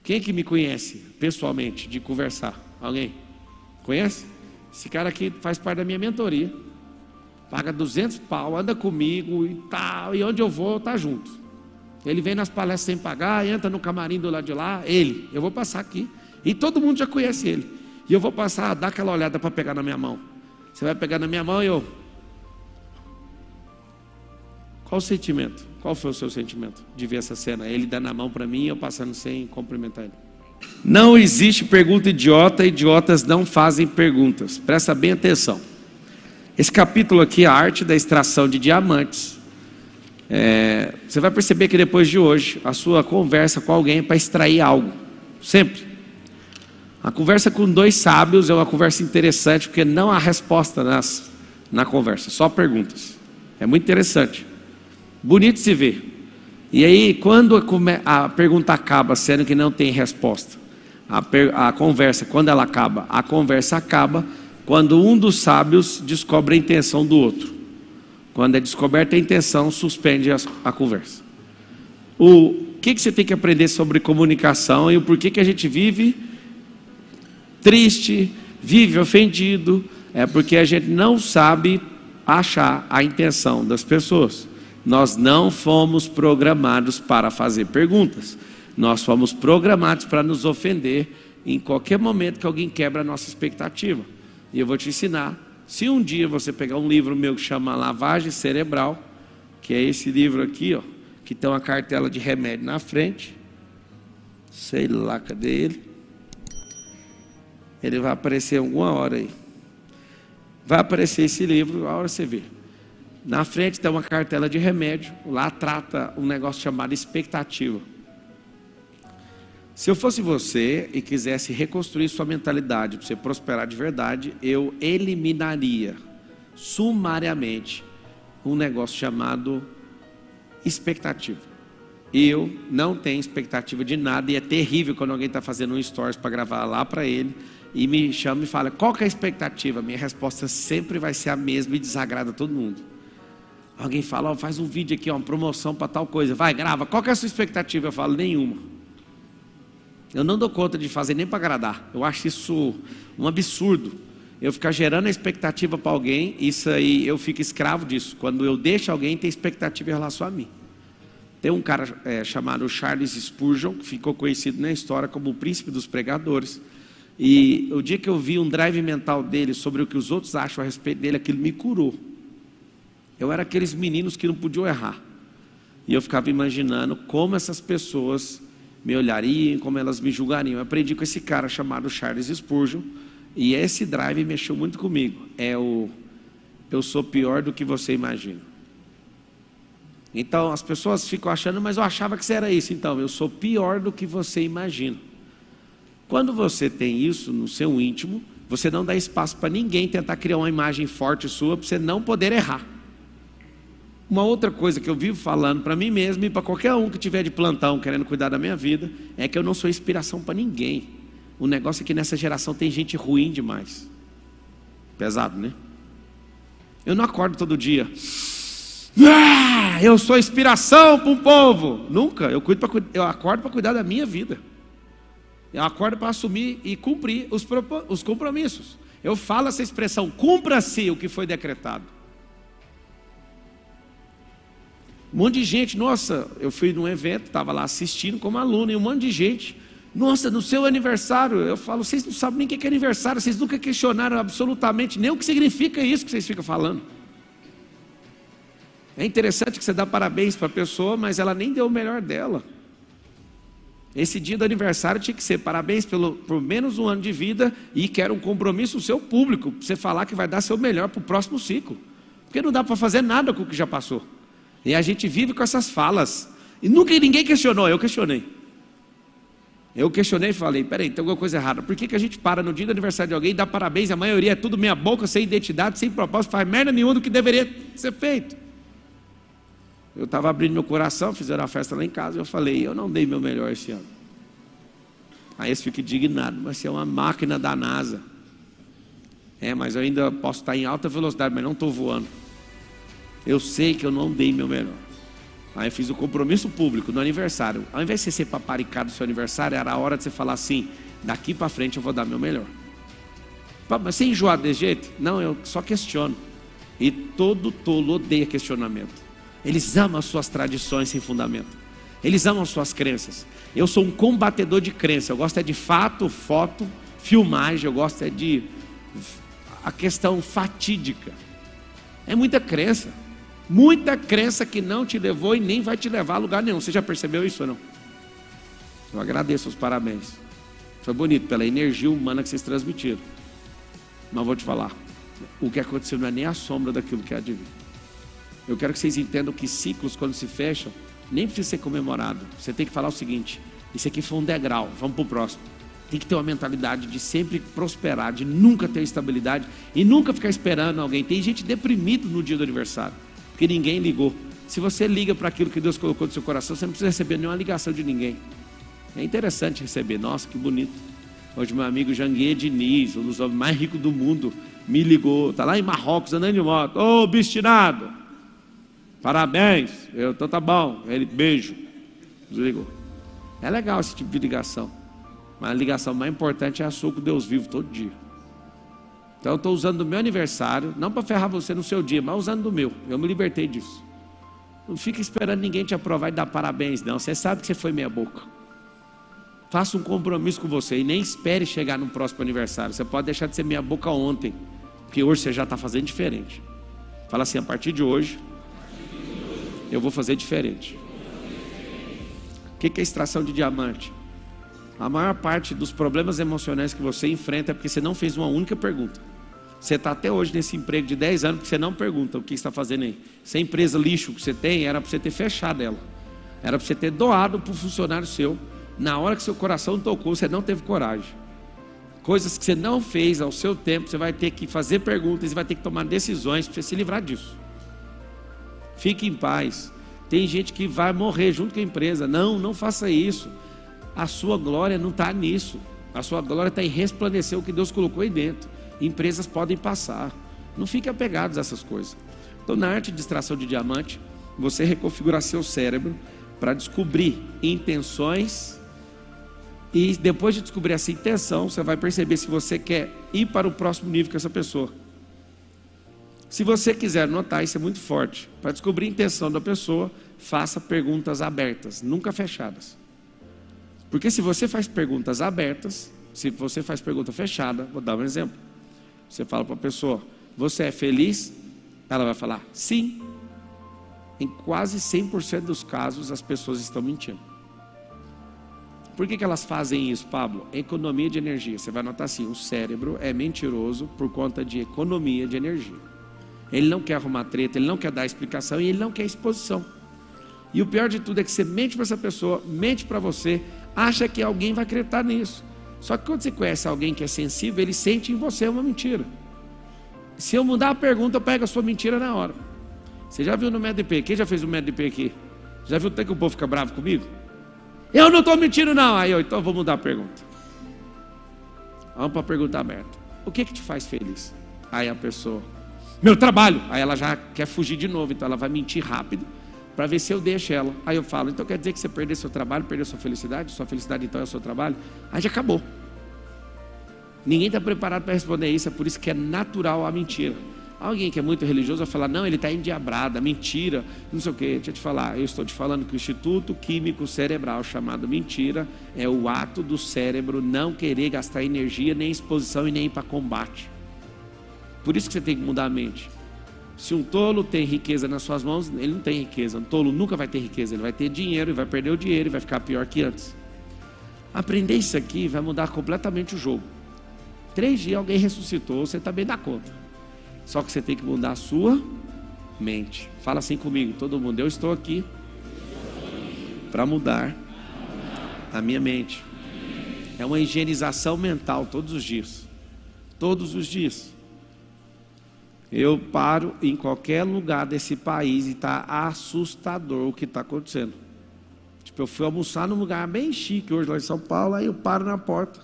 Quem que me conhece pessoalmente, de conversar? Alguém? Conhece? Esse cara aqui faz parte da minha mentoria. Paga 200 pau, anda comigo e tal, e onde eu vou, tá junto. Ele vem nas palestras sem pagar, entra no camarim do lado de lá, eu vou passar aqui. E todo mundo já conhece ele. E eu vou passar, dar aquela olhada para pegar na minha mão. Você vai pegar na minha mão e eu... Qual o sentimento? Qual foi o seu sentimento de ver essa cena? Ele dando a mão para mim e eu passando sem cumprimentar ele. Não existe pergunta idiota, idiotas não fazem perguntas. Presta bem atenção. Esse capítulo aqui é a arte da extração de diamantes. Você vai perceber que depois de hoje, a sua conversa com alguém é para extrair algo. Sempre. A conversa com dois sábios é uma conversa interessante, porque não há resposta na conversa, só perguntas. É muito interessante. Bonito se ver. E aí, quando a pergunta acaba, sendo que não tem resposta, a conversa, quando ela acaba, a conversa acaba quando um dos sábios descobre a intenção do outro. Quando é descoberta a intenção, suspende a conversa. O que você tem que aprender sobre comunicação e o porquê que a gente vive triste, vive ofendido, é porque a gente não sabe achar a intenção das pessoas. Nós não fomos programados para fazer perguntas. Nós fomos programados para nos ofender em qualquer momento que alguém quebra a nossa expectativa. E eu vou te ensinar. Se um dia você pegar um livro meu que chama Lavagem Cerebral, que é esse livro aqui, ó, que tem uma cartela de remédio na frente, sei lá, cadê ele? Ele vai aparecer alguma hora aí. Vai aparecer esse livro, a hora você vê. Na frente tem uma cartela de remédio, lá trata um negócio chamado expectativa. Se eu fosse você e quisesse reconstruir sua mentalidade para você prosperar de verdade, eu eliminaria sumariamente um negócio chamado expectativa. Eu não tenho expectativa de nada e é terrível quando alguém está fazendo um stories para gravar lá para ele e me chama e fala, qual que é a expectativa? Minha resposta sempre vai ser a mesma e desagrada todo mundo. Alguém fala, faz um vídeo aqui, uma promoção para tal coisa, vai, grava, qual que é a sua expectativa? Eu falo, nenhuma. Eu não dou conta de fazer nem para agradar. Eu acho isso um absurdo. Eu ficar gerando a expectativa para alguém, isso aí, eu fico escravo disso. Quando eu deixo alguém ter expectativa em relação a mim. Tem um cara chamado Charles Spurgeon, que ficou conhecido na história como o príncipe dos pregadores. E o dia que eu vi um drive mental dele sobre o que os outros acham a respeito dele, aquilo me curou. Eu era aqueles meninos que não podiam errar. E eu ficava imaginando como essas pessoas me olhariam, como elas me julgariam. Eu aprendi com esse cara chamado Charles Spurgeon, e esse drive mexeu muito comigo. Eu sou pior do que você imagina. Então as pessoas ficam achando, mas eu achava que você era isso. Então, eu sou pior do que você imagina. Quando você tem isso no seu íntimo, você não dá espaço para ninguém tentar criar uma imagem forte sua, para você não poder errar. Uma outra coisa que eu vivo falando para mim mesmo e para qualquer um que tiver de plantão querendo cuidar da minha vida, é que eu não sou inspiração para ninguém. O negócio é que nessa geração tem gente ruim demais. Pesado, né? Eu não acordo todo dia. Eu sou inspiração para um povo. Nunca. Eu acordo para cuidar da minha vida. Eu acordo para assumir e cumprir os compromissos. Eu falo essa expressão, cumpra-se o que foi decretado. Um monte de gente, nossa, eu fui num evento, estava lá assistindo como aluno, e um monte de gente, nossa, no seu aniversário, eu falo, vocês não sabem nem o que é aniversário, vocês nunca questionaram absolutamente nem o que significa isso que vocês ficam falando. É interessante que você dá parabéns para a pessoa, mas ela nem deu o melhor dela. Esse dia do aniversário tinha que ser parabéns por menos um ano de vida e quero um compromisso seu público, para você falar que vai dar seu melhor para o próximo ciclo. Porque não dá para fazer nada com o que já passou. E a gente vive com essas falas. E nunca ninguém questionou, eu questionei. Eu questionei e falei, peraí, tem alguma coisa errada. Por que a gente para no dia do aniversário de alguém e dá parabéns? A maioria é tudo meia boca, sem identidade, sem propósito, faz merda nenhuma do que deveria ser feito. Eu estava abrindo meu coração, fizeram uma festa lá em casa, e eu falei, eu não dei meu melhor esse ano. Aí eles ficam indignados, mas você é uma máquina da NASA. Mas eu ainda posso estar em alta velocidade, mas não estou voando. Eu sei que eu não dei meu melhor. Aí eu fiz o compromisso público no aniversário. Ao invés de você ser paparicado no seu aniversário, era a hora de você falar assim: daqui para frente eu vou dar meu melhor. Mas você enjoado desse jeito? Não, eu só questiono. E todo tolo odeia questionamento. Eles amam as suas tradições sem fundamento. Eles amam as suas crenças. Eu sou um combatedor de crença. Eu gosto é de fato, foto, filmagem. Eu gosto é de a questão fatídica. É muita crença. Muita crença que não te levou e nem vai te levar a lugar nenhum. Você já percebeu isso ou não? Eu agradeço os parabéns. Foi bonito pela energia humana que vocês transmitiram. Mas vou te falar, o que aconteceu não é nem a sombra daquilo que há de vir. Eu quero que vocês entendam que ciclos, quando se fecham, nem precisa ser comemorado. Você tem que falar o seguinte: isso aqui foi um degrau, vamos para o próximo. Tem que ter uma mentalidade de sempre prosperar, de nunca ter estabilidade e nunca ficar esperando alguém. Tem gente deprimida no dia do aniversário, porque ninguém ligou. Se você liga para aquilo que Deus colocou no seu coração, você não precisa receber nenhuma ligação de ninguém. É interessante receber. Nossa, que bonito. Hoje meu amigo Janguier Diniz, um dos homens mais ricos do mundo, me ligou. Está lá em Marrocos, andando de moto. Ô, obstinado, parabéns. Então tá bom. Ele, beijo. Desligou. É legal esse tipo de ligação. Mas a ligação mais importante é a sua com Deus vivo todo dia. Então eu estou usando do meu aniversário, não para ferrar você no seu dia, mas usando do meu. Eu me libertei disso. Não fica esperando ninguém te aprovar e dar parabéns, não. Você sabe que você foi meia boca. Faça um compromisso com você e nem espere chegar no próximo aniversário. Você pode deixar de ser meia boca ontem, porque hoje você já está fazendo diferente. Fala assim: a partir de hoje, eu vou fazer diferente. O que é extração de diamante? A maior parte dos problemas emocionais que você enfrenta é porque você não fez uma única pergunta. Você está até hoje nesse emprego de 10 anos porque você não pergunta o que está fazendo aí. Se a empresa lixo que você tem, era para você ter fechado ela. Era para você ter doado para o funcionário seu. Na hora que seu coração tocou, você não teve coragem. Coisas que você não fez ao seu tempo, você vai ter que fazer perguntas e vai ter que tomar decisões para você se livrar disso. Fique em paz. Tem gente que vai morrer junto com a empresa. Não faça isso. A sua glória não está nisso. A sua glória está em resplandecer o que Deus colocou aí dentro. Empresas podem passar. Não fique apegado a essas coisas. Então, na arte de extração de diamante, você reconfigurar seu cérebro para descobrir intenções. E depois de descobrir essa intenção, você vai perceber se você quer ir para o próximo nível com essa pessoa. Se você quiser notar, isso é muito forte. Para descobrir a intenção da pessoa, faça perguntas abertas, nunca fechadas. Porque se você faz perguntas abertas, se você faz pergunta fechada, vou dar um exemplo. Você fala para a pessoa: você é feliz? Ela vai falar sim. Em quase 100% dos casos, as pessoas estão mentindo. Por que elas fazem isso, Pablo? Economia de energia. Você vai notar assim: o cérebro é mentiroso por conta de economia de energia. Ele não quer arrumar treta, ele não quer dar explicação e ele não quer exposição. E o pior de tudo é que você mente para essa pessoa, mente para você, acha que alguém vai acreditar nisso. Só que quando você conhece alguém que é sensível, ele sente em você uma mentira. Se eu mudar a pergunta, eu pego a sua mentira na hora. Você já viu no MEDP? Quem já fez um MEDP aqui? Já viu até que o povo fica bravo comigo? Eu não estou mentindo não. Aí então eu vou mudar a pergunta. Vamos para a pergunta aberta. O que te faz feliz? Aí a pessoa: meu trabalho. Aí ela já quer fugir de novo, então ela vai mentir rápido para ver se eu deixo ela. Aí eu falo: então quer dizer que você perdeu seu trabalho, perdeu sua felicidade? Sua felicidade então é o seu trabalho? Aí já acabou. Ninguém está preparado para responder isso, é por isso que é natural a mentira. Alguém que é muito religioso vai falar: não, ele está endiabrado, mentira, não sei o quê. Deixa eu te falar, eu estou te falando que o Instituto Químico Cerebral, chamado mentira, é o ato do cérebro não querer gastar energia, nem exposição e nem ir para combate. Por isso que você tem que mudar a mente. Se um tolo tem riqueza nas suas mãos, ele não tem riqueza. Um tolo nunca vai ter riqueza, ele vai ter dinheiro e vai perder o dinheiro e vai ficar pior que antes. Aprender isso aqui vai mudar completamente o jogo. 3 dias alguém ressuscitou, você também dá conta. Só que você tem que mudar a sua mente. Fala assim comigo, todo mundo: eu estou aqui para mudar a minha mente. É uma higienização mental todos os dias. Todos os dias. Eu paro em qualquer lugar desse país e está assustador o que está acontecendo. Tipo, eu fui almoçar num lugar bem chique hoje lá em São Paulo, aí eu paro na porta.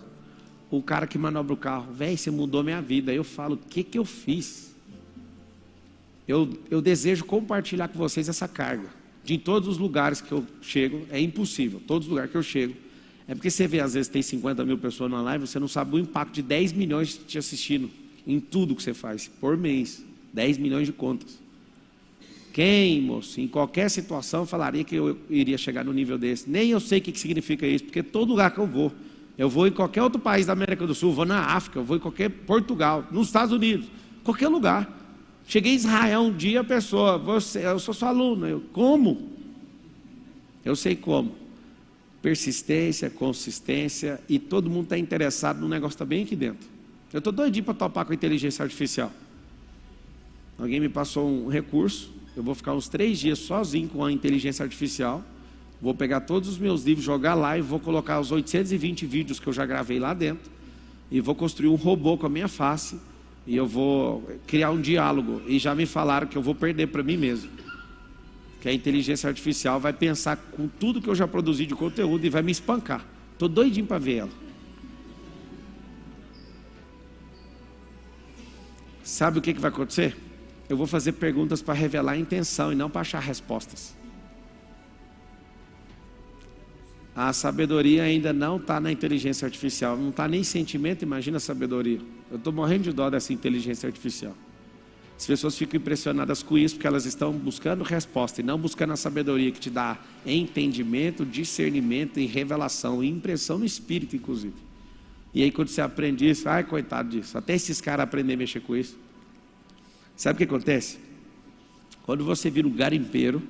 O cara que manobra o carro: velho, você mudou minha vida. Aí eu falo: o que eu fiz? Eu desejo compartilhar com vocês essa carga. de em todos os lugares que eu chego, é impossível, todos os lugares que eu chego. É porque você vê, às vezes tem 50 mil pessoas na live, você não sabe o impacto de 10 milhões te assistindo em tudo que você faz, por mês, 10 milhões de contas. Quem, moço, em qualquer situação falaria que eu iria chegar no nível desse? Nem eu sei o que significa isso, porque todo lugar que eu vou em qualquer outro país da América do Sul, vou na África, eu vou em qualquer Portugal, nos Estados Unidos, qualquer lugar. Cheguei em Israel um dia, a pessoa, eu sou sua aluna, como? Eu sei como. Persistência, consistência, e todo mundo está interessado no negócio que está bem aqui dentro. Eu estou doidinho para topar com a inteligência artificial. Alguém me passou um recurso, eu vou ficar uns 3 dias sozinho com a inteligência artificial, vou pegar todos os meus livros, jogar lá e vou colocar os 820 vídeos que eu já gravei lá dentro, e vou construir um robô com a minha face, e eu vou criar um diálogo, e já me falaram que eu vou perder para mim mesmo. Que a inteligência artificial vai pensar com tudo que eu já produzi de conteúdo e vai me espancar. Estou doidinho para ver ela. Sabe o que vai acontecer? Eu vou fazer perguntas para revelar a intenção e não para achar respostas. A sabedoria ainda não está na inteligência artificial, não está nem sentimento, imagina a sabedoria. Eu estou morrendo de dó dessa inteligência artificial. As pessoas ficam impressionadas com isso porque elas estão buscando resposta e não buscando a sabedoria que te dá entendimento, discernimento e revelação, e impressão no espírito, inclusive. E aí quando você aprende isso, ai, coitado disso, até esses caras aprendem a mexer com isso. Sabe o que acontece? Quando você vira um garimpeiro,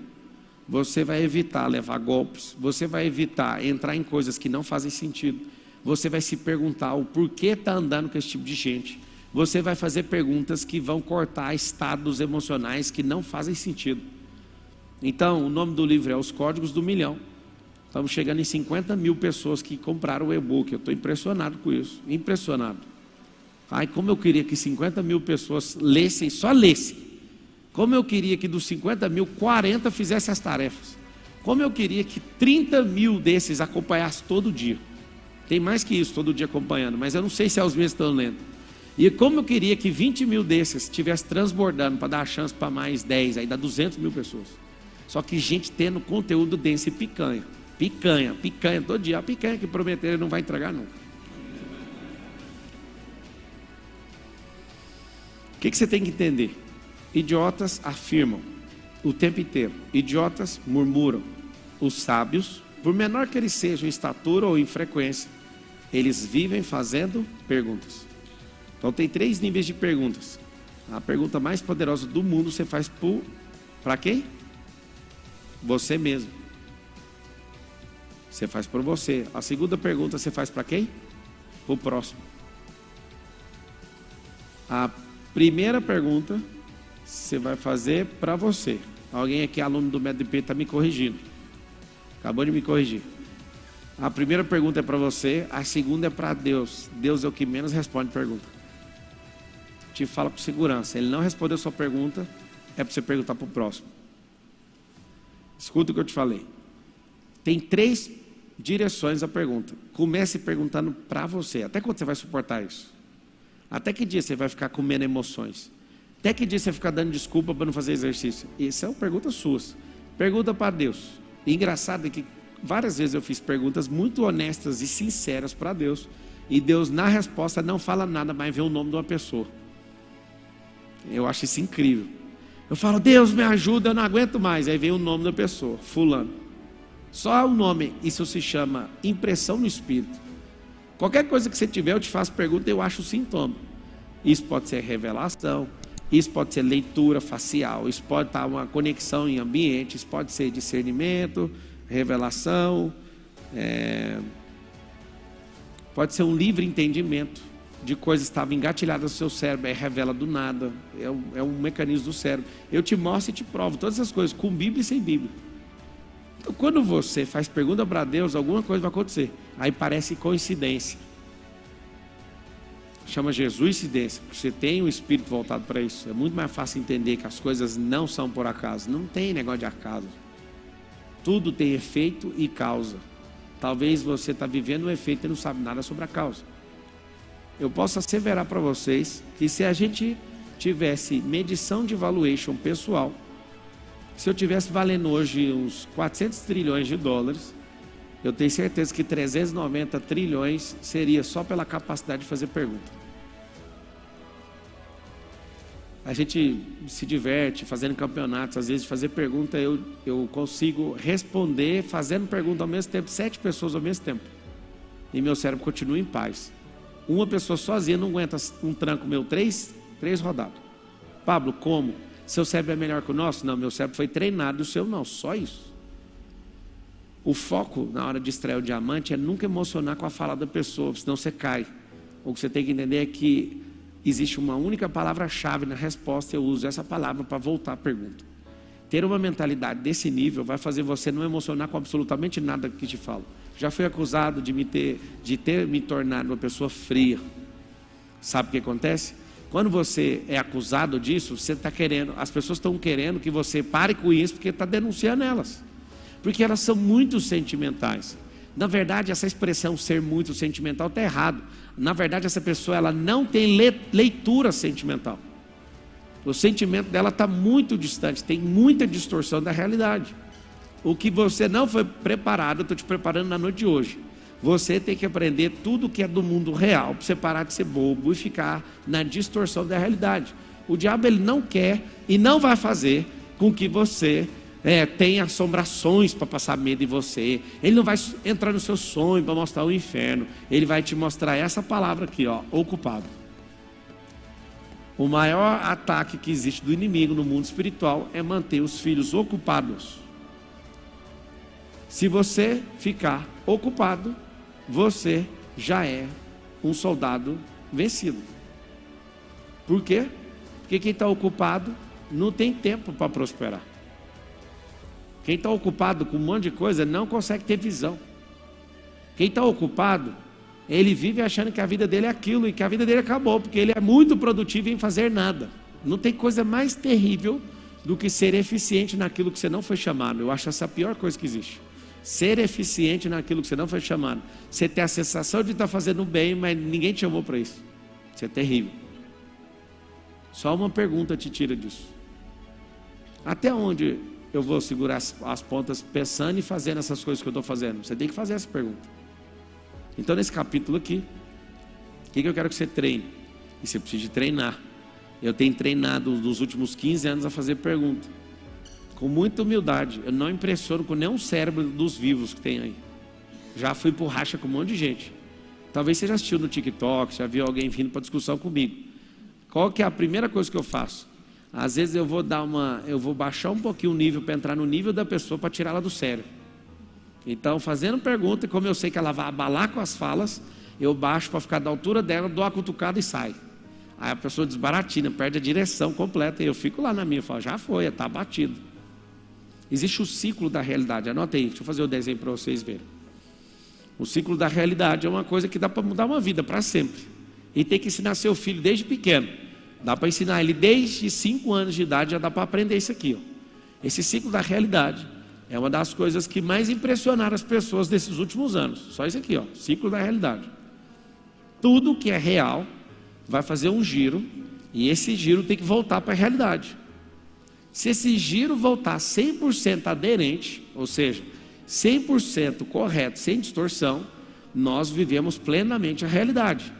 você vai evitar levar golpes, você vai evitar entrar em coisas que não fazem sentido, você vai se perguntar o porquê está andando com esse tipo de gente. Você vai fazer perguntas que vão cortar estados emocionais que não fazem sentido. Então, o nome do livro é Os Códigos do Milhão. Estamos chegando em 50 mil pessoas que compraram o e-book. Eu estou impressionado com isso, impressionado. Ai, como eu queria que 50 mil pessoas lessem, só lessem. Como eu queria que dos 50 mil, 40 fizessem as tarefas. Como eu queria que 30 mil desses acompanhassem todo dia. Tem mais que isso, todo dia acompanhando, mas eu não sei se é os mesmos que estão lendo. E como eu queria que 20 mil desses estivessem transbordando para dar a chance para mais 10, aí dá 200 mil pessoas. Só que gente tendo conteúdo denso e picanha. Picanha, todo dia. A picanha que prometeram não vai entregar nunca. O que você tem que entender? Idiotas afirmam o tempo inteiro. Idiotas murmuram. Os sábios, por menor que eles sejam em estatura ou em frequência, eles vivem fazendo perguntas. Então tem 3 níveis de perguntas. A pergunta mais poderosa do mundo você faz para quem? Você mesmo. Você faz por você. A segunda pergunta você faz para quem? Para o próximo. A primeira pergunta você vai fazer para você. Alguém aqui, aluno do MEDP, está me corrigindo. Acabou de me corrigir. A primeira pergunta é para você, a segunda é para Deus. Deus é o que menos responde pergunta. Te fala com segurança. Ele não respondeu a sua pergunta, é para você perguntar para o próximo. Escuta o que eu te falei. Tem 3 direções à pergunta. Comece perguntando para você. Até quando você vai suportar isso? Até que dia você vai ficar comendo emoções? Até que dia você vai ficar dando desculpa para não fazer exercício? Isso é uma pergunta sua. Pergunta para Deus. E engraçado é que várias vezes eu fiz perguntas muito honestas e sinceras para Deus. E Deus, na resposta, não fala nada, mas vê o nome de uma pessoa. Eu acho isso incrível. Eu falo, Deus me ajuda, eu não aguento mais. Aí vem o nome da pessoa, fulano. Só o nome, isso se chama impressão no espírito. Qualquer coisa que você tiver, eu te faço pergunta, eu acho o sintoma. Isso pode ser revelação, isso pode ser leitura facial, isso pode estar uma conexão em ambiente, isso pode ser discernimento, revelação, pode ser um livre entendimento de coisas que estavam engatilhadas no seu cérebro, aí revela do nada, é um mecanismo do cérebro. Eu te mostro e te provo todas essas coisas, com Bíblia e sem Bíblia. Então, quando você faz pergunta para Deus, alguma coisa vai acontecer. Aí parece coincidência. Chama Jesuicidência, porque você tem um espírito voltado para isso. É muito mais fácil entender que as coisas não são por acaso. Não tem negócio de acaso. Tudo tem efeito e causa. Talvez você está vivendo um efeito e não sabe nada sobre a causa. Eu posso asseverar para vocês que se a gente tivesse medição de valuation pessoal, Se eu tivesse valendo hoje uns 400 trilhões de dólares, eu tenho certeza que 390 trilhões seria só pela capacidade de fazer pergunta. A gente se diverte fazendo campeonatos, às vezes de fazer pergunta, eu consigo responder fazendo pergunta ao mesmo tempo, 7 pessoas ao mesmo tempo. E meu cérebro continua em paz. Uma pessoa sozinha não aguenta um tranco meu, 3 rodados. Pablo, como? Seu cérebro é melhor que o nosso? Não, meu cérebro foi treinado e o seu não, só isso. O foco na hora de extrair o diamante é nunca emocionar com a fala da pessoa, senão você cai. O que você tem que entender é que existe uma única palavra-chave na resposta, eu uso essa palavra para voltar à pergunta. Ter uma mentalidade desse nível vai fazer você não emocionar com absolutamente nada que te falo. Já fui acusado de ter me tornado uma pessoa fria. Sabe o que acontece? Quando você é acusado disso, você está querendo, as pessoas estão querendo que você pare com isso, porque está denunciando elas. Porque elas são muito sentimentais. Na verdade, essa expressão ser muito sentimental está errado. Na verdade, essa pessoa ela não tem leitura sentimental. O sentimento dela está muito distante, tem muita distorção da realidade. O que você não foi preparado, eu estou te preparando na noite de hoje. Você tem que aprender tudo que é do mundo real, para você parar de ser bobo e ficar na distorção da realidade. O diabo ele não quer e não vai fazer com que você tenha assombrações para passar medo em você. Ele não vai entrar no seu sonho para mostrar o inferno. Ele vai te mostrar essa palavra aqui, ó, ocupado. O maior ataque que existe do inimigo no mundo espiritual é manter os filhos ocupados. Se você ficar ocupado, você já é um soldado vencido. Por quê? Porque quem está ocupado não tem tempo para prosperar. Quem está ocupado com um monte de coisa não consegue ter visão. Quem está ocupado, ele vive achando que a vida dele é aquilo e que a vida dele acabou, porque ele é muito produtivo em fazer nada. Não tem coisa mais terrível do que ser eficiente naquilo que você não foi chamado. Eu acho essa a pior coisa que existe. Ser eficiente naquilo que você não foi chamado. Você tem a sensação de estar fazendo bem, mas ninguém te chamou para isso. Isso é terrível. Só uma pergunta te tira disso. Até onde eu vou segurar as pontas pensando e fazendo essas coisas que eu estou fazendo? Você tem que fazer essa pergunta. Então nesse capítulo aqui, o que eu quero que você treine? E você precisa de treinar. Eu tenho treinado nos últimos 15 anos a fazer pergunta. Com muita humildade. Eu não impressiono com nenhum cérebro dos vivos que tem aí. Já fui por racha com um monte de gente. Talvez você já assistiu no TikTok, já viu alguém vindo para discussão comigo. Qual que é a primeira coisa que eu faço? Às vezes eu vou baixar um pouquinho o nível para entrar no nível da pessoa para tirá-la do sério. Então, fazendo pergunta, como eu sei que ela vai abalar com as falas, eu baixo para ficar da altura dela, dou a cutucada e sai. Aí a pessoa desbaratina, perde a direção completa, e eu fico lá na minha, eu falo, já foi, está batido. Existe o ciclo da realidade, anota aí, deixa eu fazer o desenho para vocês verem. O ciclo da realidade é uma coisa que dá para mudar uma vida para sempre. E tem que ensinar seu filho desde pequeno. Dá para ensinar ele desde 5 anos de idade, já dá para aprender isso aqui. Ó. Esse ciclo da realidade é uma das coisas que mais impressionaram as pessoas desses últimos anos. Só isso aqui, ó, ciclo da realidade. Tudo que é real vai fazer um giro, e esse giro tem que voltar para a realidade. Se esse giro voltar 100% aderente, ou seja, 100% correto, sem distorção, nós vivemos plenamente a realidade.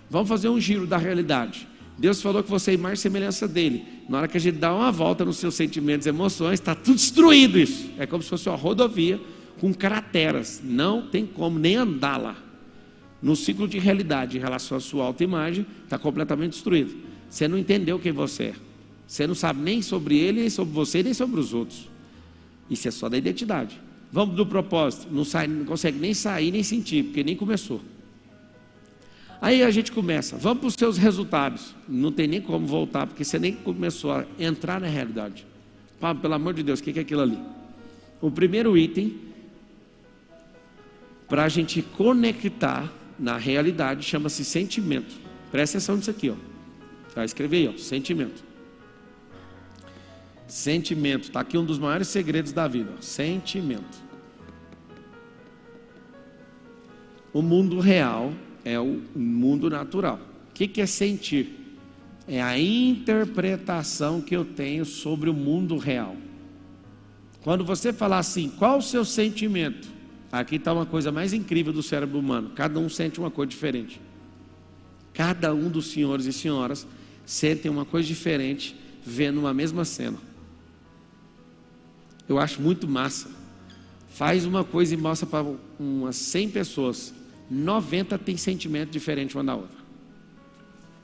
Vamos fazer um giro da realidade. Deus falou que você é imagem e semelhança dele. Na hora que a gente dá uma volta nos seus sentimentos e emoções, está tudo destruído isso. É como se fosse uma rodovia com crateras. Não tem como nem andar lá. No ciclo de realidade, em relação à sua autoimagem, está completamente destruído. Você não entendeu quem você é. Você não sabe nem sobre ele, nem sobre você, nem sobre os outros. Isso é só da identidade. Vamos do propósito. Não consegue nem sair, nem sentir, porque nem começou. Aí a gente começa, vamos para os seus resultados. Não tem nem como voltar, porque você nem começou a entrar na realidade. Pablo, pelo amor de Deus, o que é aquilo ali? O primeiro item, para a gente conectar na realidade, chama-se sentimento. Presta atenção nisso aqui, ó. Vai escrever aí, ó, sentimento. Sentimento, está aqui um dos maiores segredos da vida, ó, sentimento. O mundo real é o mundo natural. O que é sentir? É a interpretação que eu tenho sobre o mundo real. Quando você falar assim, qual o seu sentimento? Aqui está uma coisa mais incrível do cérebro humano. Cada um sente uma coisa diferente. Cada um dos senhores e senhoras sentem uma coisa diferente vendo uma mesma cena. Eu acho muito massa. Faz uma coisa e mostra para umas 100 pessoas. 90 tem sentimento diferente uma da outra.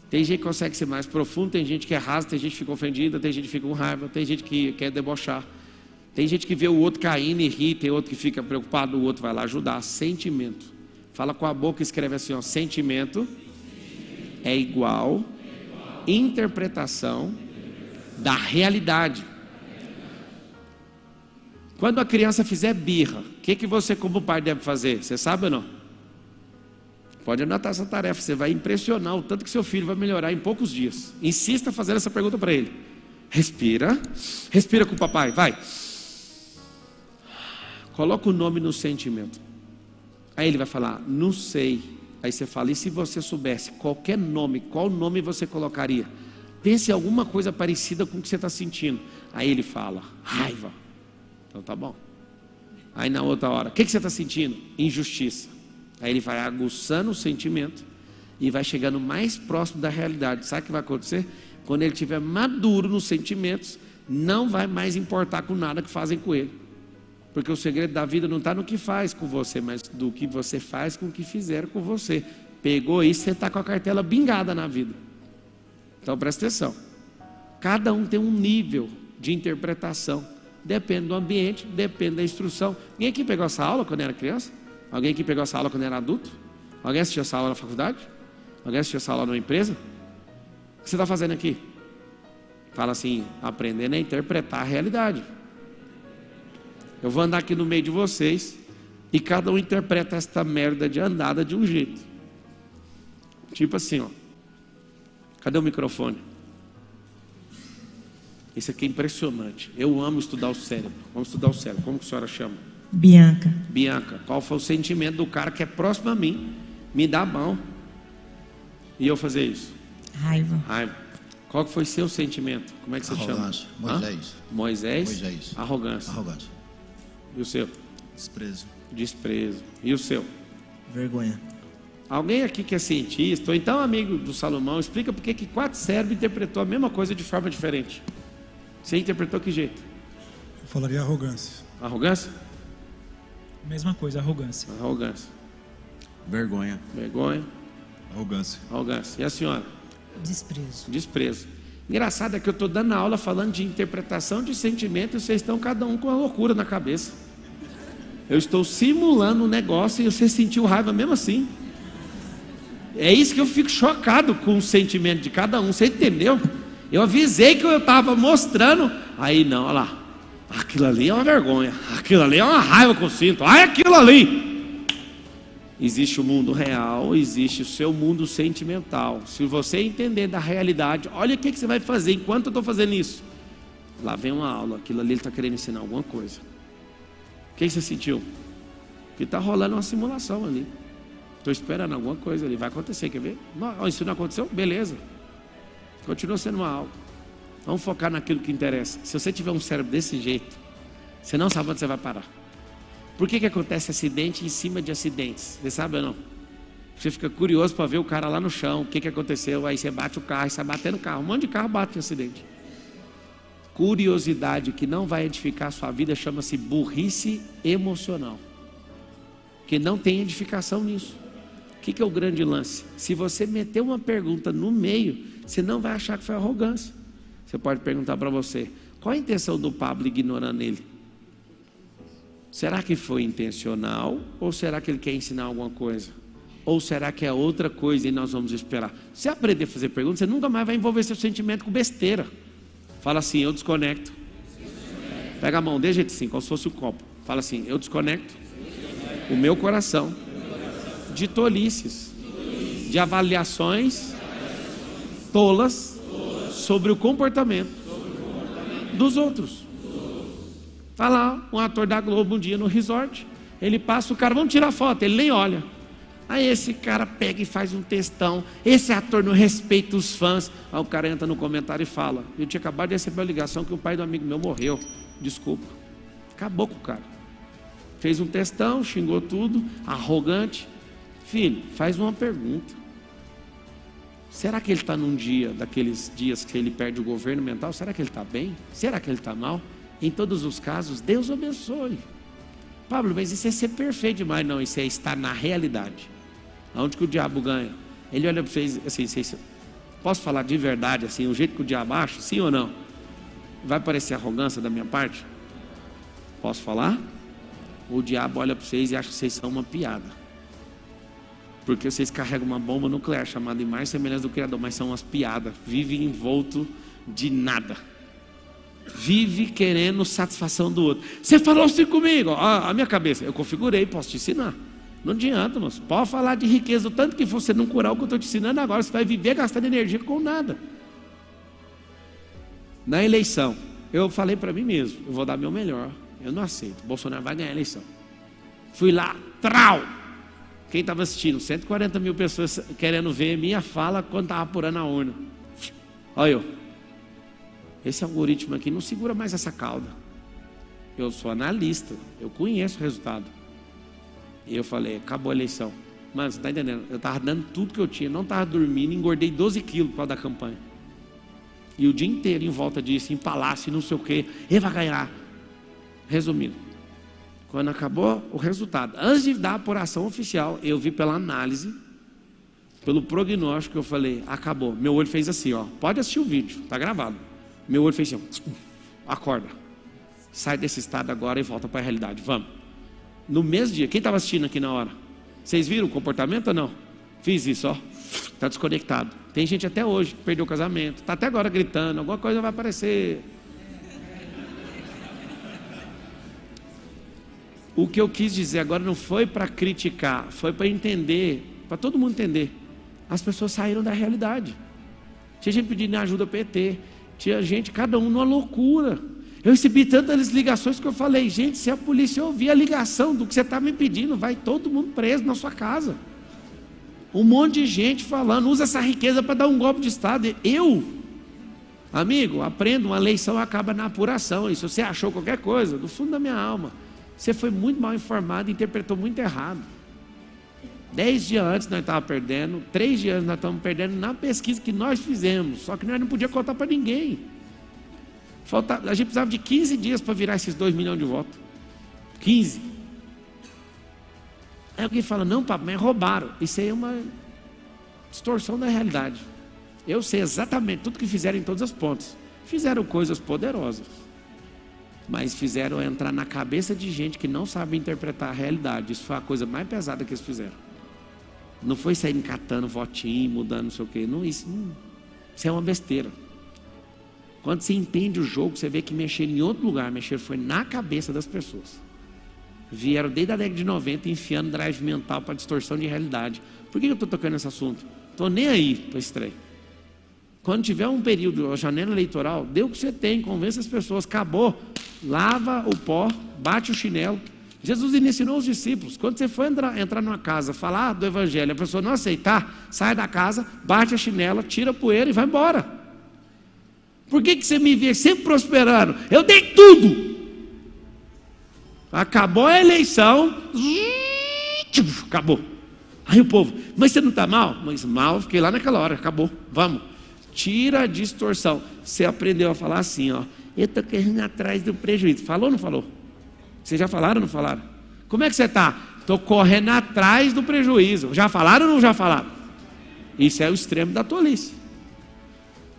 Tem gente que consegue ser mais profundo, tem gente que é raso, tem gente que fica ofendida, tem gente que fica com raiva, tem gente que quer debochar. Tem gente que vê o outro caindo e ri, tem outro que fica preocupado, o outro vai lá ajudar. Sentimento. Fala com a boca e escreve assim, ó, sentimento é igual interpretação da realidade. Quando a criança fizer birra, o que você como pai deve fazer? Você sabe ou não? Pode anotar essa tarefa, você vai impressionar o tanto que seu filho vai melhorar em poucos dias. Insista fazendo essa pergunta para ele. Respira, respira com o papai, vai. Coloca o nome no sentimento. Aí ele vai falar, não sei. Aí você fala, e se você soubesse qualquer nome, qual nome você colocaria? Pense em alguma coisa parecida com o que você está sentindo. Aí ele fala, raiva. Então tá bom. Aí na outra hora, o que você está sentindo? Injustiça. Aí ele vai aguçando o sentimento e vai chegando mais próximo da realidade. Sabe o que vai acontecer? Quando ele estiver maduro nos sentimentos, não vai mais importar com nada que fazem com ele. Porque o segredo da vida não está no que faz com você, mas do que você faz com o que fizeram com você. Pegou isso, você está com a cartela bingada na vida. Então presta atenção. Cada um tem um nível de interpretação. Depende do ambiente, depende da instrução. Ninguém aqui pegou essa aula quando era criança? Alguém aqui pegou essa aula quando era adulto? Alguém assistiu essa aula na faculdade? Alguém assistiu essa aula numa empresa? O que você está fazendo aqui? Fala assim, aprendendo a interpretar a realidade. Eu vou andar aqui no meio de vocês e cada um interpreta esta merda de andada de um jeito. Tipo assim, ó. Cadê o microfone? Isso aqui é impressionante. Eu amo estudar o cérebro. Vamos estudar o cérebro. Como que a senhora chama? Bianca. Bianca. Qual foi o sentimento do cara que é próximo a mim? Me dá mão. E eu fazer isso? Raiva. Raiva. Qual que foi seu sentimento? Como é que você Arrogância. chama? Moisés. Moisés. Moisés. Arrogância. Arrogância. E o seu? Desprezo. Desprezo. E o seu? Vergonha. Alguém aqui que é cientista, ou então amigo do Salomão, explica por que 4 cérebros interpretou a mesma coisa de forma diferente. Você interpretou que jeito? Eu falaria arrogância. Arrogância? Mesma coisa, arrogância. Arrogância. Vergonha. Vergonha. Arrogância. Arrogância. E a senhora? Desprezo. Desprezo. Engraçado é que eu estou dando aula falando de interpretação de sentimento e vocês estão cada um com uma loucura na cabeça. Eu estou simulando um negócio e você sentiu raiva mesmo assim. É isso que eu fico chocado com o sentimento de cada um, você entendeu? Eu avisei que eu estava mostrando, aí não, olha lá, aquilo ali é uma vergonha, aquilo ali é uma raiva que eu sinto, ai aquilo ali. Existe o mundo real, existe o seu mundo sentimental. Se você entender da realidade, olha o que você vai fazer enquanto eu estou fazendo isso. Lá vem uma aula, aquilo ali ele está querendo ensinar alguma coisa. O que você sentiu? Que está rolando uma simulação ali. Estou esperando alguma coisa ali, vai acontecer, quer ver? Não, isso não aconteceu? Beleza. Continua sendo uma aula. Vamos focar naquilo que interessa. Se você tiver um cérebro desse jeito, você não sabe onde você vai parar. Por que acontece acidente em cima de acidentes? Você sabe ou não? Você fica curioso para ver o cara lá no chão, o que aconteceu, aí você bate o carro, você vai bater no carro, um monte de carro bate em acidente. Curiosidade que não vai edificar a sua vida chama-se burrice emocional, que não tem edificação nisso. O que é o grande lance? Se você meter uma pergunta no meio, você não vai achar que foi arrogância. Você pode perguntar para você, qual a intenção do Pablo ignorando ele? Será que foi intencional? Ou será que ele quer ensinar alguma coisa? Ou será que é outra coisa e nós vamos esperar? Se aprender a fazer perguntas, você nunca mais vai envolver seu sentimento com besteira. Fala assim, eu desconecto. Pega a mão, dê jeito assim, como se fosse um copo. Fala assim, eu desconecto o meu coração de tolices, de avaliações tolas sobre o comportamento dos outros. Está lá um ator da Globo um dia no resort, ele passa, o cara, vamos tirar foto, ele nem olha. Aí esse cara pega e faz um textão, esse ator não respeita os fãs. Aí o cara entra no comentário e fala, eu tinha acabado de receber a ligação que o pai do amigo meu morreu, desculpa. Acabou com o cara. Fez um textão, xingou tudo, arrogante. Filho, faz uma pergunta. Será que ele está num dia, daqueles dias que ele perde o governo mental? Será que ele está bem? Será que ele está mal? Em todos os casos, Deus abençoe. Pablo, mas isso é ser perfeito demais. Não, isso é estar na realidade. Aonde que o diabo ganha? Ele olha para vocês assim, posso falar de verdade assim, o jeito que o diabo acha, sim ou não? Vai parecer arrogância da minha parte? Posso falar? O diabo olha para vocês e acha que vocês são uma piada. Porque vocês carregam uma bomba nuclear chamada imagem e semelhança do Criador, mas são umas piadas. Vive envolto de nada. Vive querendo satisfação do outro. Você falou assim comigo, a minha cabeça, eu configurei, posso te ensinar. Não adianta, mas pode falar de riqueza, o tanto que você não curar o que eu estou te ensinando agora, você vai viver gastando energia com nada. Na eleição, eu falei para mim mesmo, eu vou dar meu melhor, eu não aceito, Bolsonaro vai ganhar a eleição. Fui lá, trau! Quem estava assistindo? 140 mil pessoas querendo ver minha fala quando estava apurando a urna. Olha eu. Esse algoritmo aqui não segura mais essa cauda. Eu sou analista, eu conheço o resultado. E eu falei, acabou a eleição. Mano, você está entendendo? Eu estava dando tudo que eu tinha, não estava dormindo, engordei 12 quilos por causa da campanha. E o dia inteiro em volta disso, em palácio, não sei o quê, ele vai ganhar. Resumindo, quando acabou o resultado, antes de dar a apuração oficial, eu vi pela análise, pelo prognóstico, eu falei, acabou. Meu olho fez assim, ó, pode assistir o vídeo, está gravado. Meu olho fez assim, ó, acorda, sai desse estado agora e volta para a realidade, vamos. No mesmo dia, quem estava assistindo aqui na hora? Vocês viram o comportamento ou não? Fiz isso, ó, está desconectado. Tem gente até hoje que perdeu o casamento, está até agora gritando, alguma coisa vai aparecer. O que eu quis dizer agora não foi para criticar, foi para entender, para todo mundo entender. As pessoas saíram da realidade. Tinha gente pedindo ajuda PT, tinha gente, cada um numa loucura. Eu recebi tantas ligações que eu falei, gente, se a polícia ouvir a ligação do que você está me pedindo, vai todo mundo preso na sua casa. Um monte de gente falando, usa essa riqueza para dar um golpe de Estado. Amigo, aprenda, uma eleição acaba na apuração. E se você achou qualquer coisa, do fundo da minha alma, você foi muito mal informado e interpretou muito errado. 10 dias antes nós estávamos perdendo, 3 dias antes nós estávamos perdendo na pesquisa que nós fizemos, só que nós não podíamos contar para ninguém. A gente precisava de 15 dias para virar esses 2 milhões de votos. 15. Aí alguém fala, não, papai, mas roubaram. Isso aí é uma distorção da realidade. Eu sei exatamente tudo que fizeram em todas as pontas. Fizeram coisas poderosas, mas fizeram entrar na cabeça de gente que não sabe interpretar a realidade. Isso foi a coisa mais pesada que eles fizeram. Não foi sair catando votinho, mudando não sei o quê. Isso é uma besteira. Quando você entende o jogo, você vê que mexer em outro lugar, mexer foi na cabeça das pessoas. Vieram desde a década de 90 enfiando drive mental para distorção de realidade. Por que eu estou tocando nesse assunto? Estou nem aí para esse trem. Quando tiver um período, a janela eleitoral, dê o que você tem, convença as pessoas, acabou, lava o pó, bate o chinelo. Jesus ensinou os discípulos, quando você for entrar numa casa, falar do evangelho, a pessoa não aceitar, sai da casa, bate a chinela, tira a poeira e vai embora. Por que você me vê sempre prosperando? Eu dei tudo. Acabou a eleição, acabou. Aí o povo, mas você não está mal? Mas mal, fiquei lá naquela hora, acabou, vamos. Tira a distorção. Você aprendeu a falar assim, ó, eu estou querendo atrás do prejuízo. Falou ou não falou? Vocês já falaram ou não falaram? Como é que você está? Estou correndo atrás do prejuízo. Já falaram ou não já falaram? Isso é o extremo da tolice.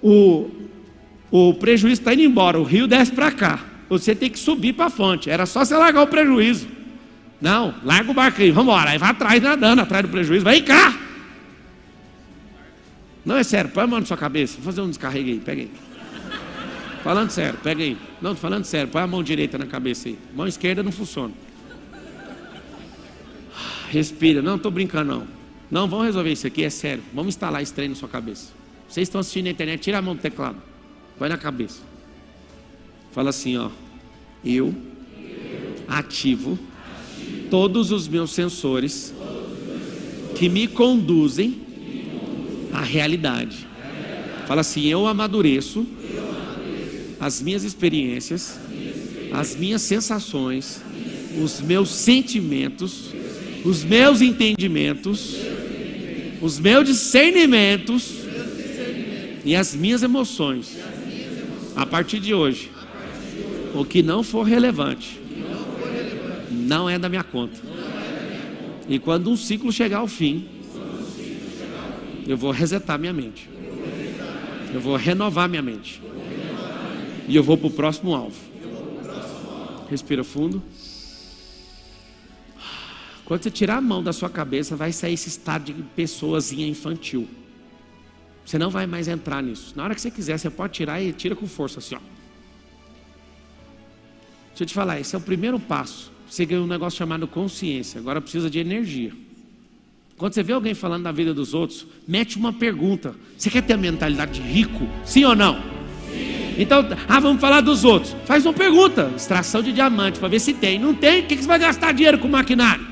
O prejuízo está indo embora, o rio desce para cá. Você tem que subir para a fonte. Era só você largar o prejuízo. Não, larga o barco aí, vamos embora. Aí vai atrás, nadando atrás do prejuízo. Vem cá! Não, é sério, põe a mão na sua cabeça. Vou fazer um descarrego aí, pega aí. Falando sério, pega aí. Não, tô falando sério, põe a mão direita na cabeça aí. Mão esquerda não funciona. Respira, não estou brincando não. Não, vamos resolver isso aqui, é sério. Vamos instalar esse trem na sua cabeça. Vocês estão assistindo na internet, tira a mão do teclado. Põe na cabeça. Fala assim, ó. Eu ativo todos os meus sensores que me conduzem à realidade. Fala assim, eu amadureço as minhas experiências as minhas sensações, os meus sentimentos, os meus entendimentos, os meus discernimentos e as minhas emoções. A partir de hoje, o que não for relevante não é da minha conta. E quando um ciclo chegar ao fim, eu vou resetar minha mente. Eu vou renovar minha mente. E eu vou para o próximo alvo. Respira fundo. Quando você tirar a mão da sua cabeça, vai sair esse estado de pessoazinha infantil. Você não vai mais entrar nisso. Na hora que você quiser, você pode tirar e tira com força assim, ó. Deixa eu te falar, esse é o primeiro passo. Você ganhou um negócio chamado consciência. Agora precisa de energia. Quando você vê alguém falando da vida dos outros, mete uma pergunta. Você quer ter a mentalidade de rico? Sim ou não? Sim. Então, vamos falar dos outros. Faz uma pergunta. Extração de diamante, para ver se tem. Não tem? O que você vai gastar dinheiro com maquinário?